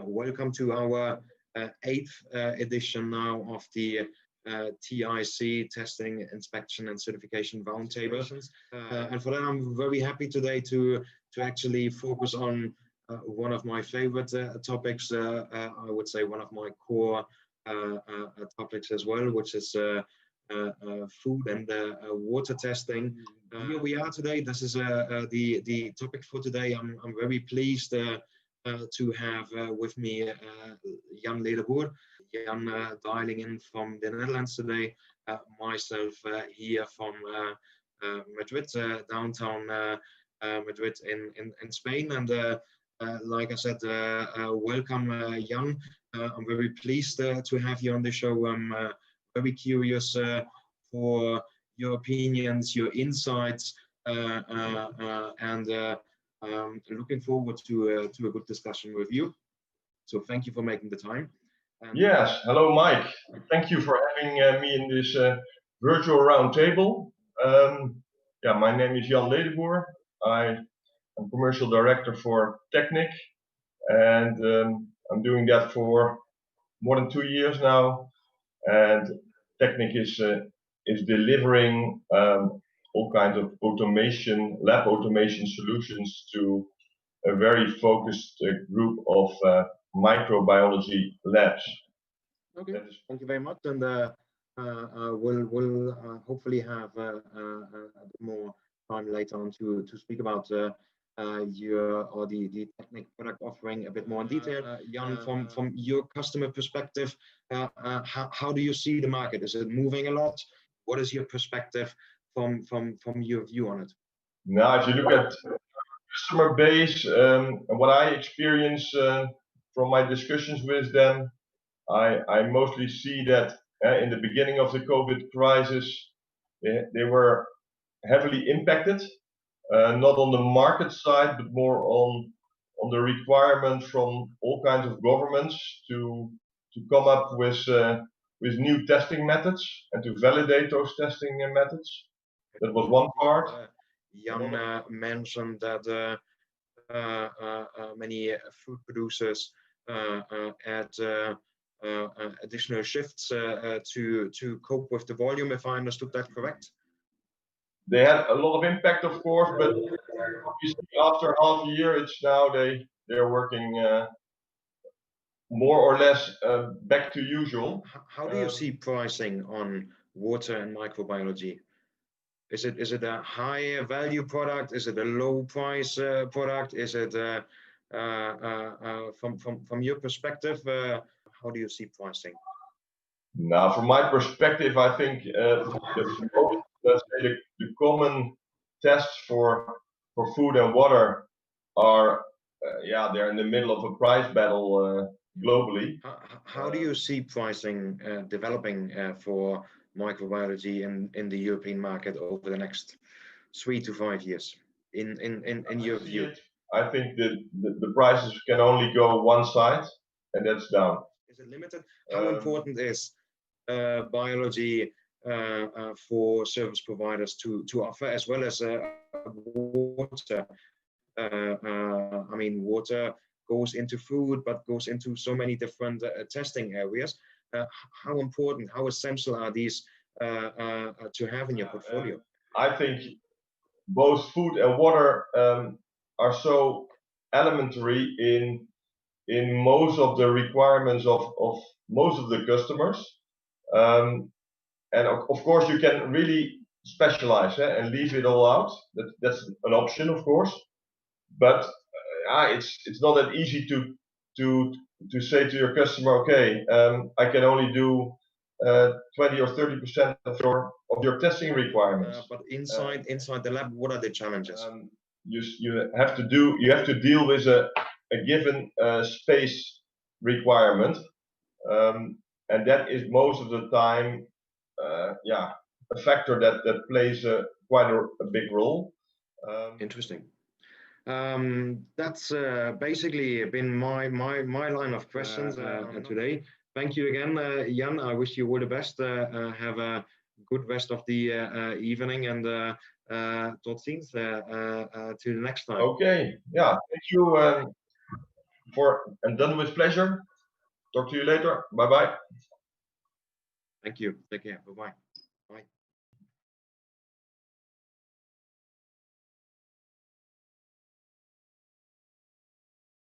Welcome to our eighth edition now of the TIC Testing, Inspection and Certification Roundtable. And for that, I'm very happy today to actually focus on one of my favorite topics, I would say one of my core topics as well, which is food and water testing. Here we are today. This is the topic for today. I'm very pleased to have with me Jan Ledeboer. Jan dialing in from the Netherlands today. Myself here from Madrid, downtown Madrid in Spain. And like I said, welcome Jan. I'm very pleased to have you on the show. I'm very curious for your opinions, your insights, and looking forward to a good discussion with you. So thank you for making the time. And yes, hello Mike. Thank you for having me in this virtual roundtable. Yeah, my name is Jan Ledeboer. I am commercial director for TECNIC, and I'm doing that for more than 2 years now. And TECNIC is delivering all kinds of automation, lab automation solutions to a very focused group of microbiology labs. Okay, thank you very much, and we'll hopefully have a bit more time later on to speak about the TECNIC product offering a bit more in detail. Jan, from your customer perspective, how do you see the market? Is it moving a lot? What is your perspective from your view on it? Now, if you look at customer base and what I experience from my discussions with them, I mostly see that in the beginning of the COVID crisis, they were heavily impacted, not on the market side, but more on the requirement from all kinds of governments to come up with new testing methods and to validate those testing methods. That was one part. Jan mentioned that many food producers had additional shifts to cope with the volume, if I understood that correct. They had a lot of impact, of course, but obviously after half a year, it's now they're working more or less back to usual. How do you see pricing on water and microbiology? Is it a high value product? Is it a low price product? Is it from your perspective? How do you see pricing? Now, from my perspective, I think the common tests for food and water are they're in the middle of a price battle globally. How do you see pricing developing for microbiology in the European market over the next 3 to 5 years? In your view, I think that the prices can only go one side, and that's down. Is it limited? How important is biology for service providers to offer, as well as water? I mean, water goes into food, but goes into so many different testing areas. How important, how essential are these to have in your portfolio? I think both food and water are so elementary in most of the requirements of most of the customers. And of course, you can really specialize and leave it all out. That's an option, of course. But it's not that easy to say to your customer, okay, I can only do 20 or 30% of your testing requirements. But inside the lab, what are the challenges? You have to deal with a given space requirement, and that is most of the time a factor that plays quite a big role. Interesting. That's basically been my line of questions today. Thank you again, Jan. I wish you all the best. Have a good rest of the evening, and tot ziens to the next time. Okay, yeah, thank you done with pleasure. Talk to you later. Bye bye. Thank you. Take care. Bye bye. Bye.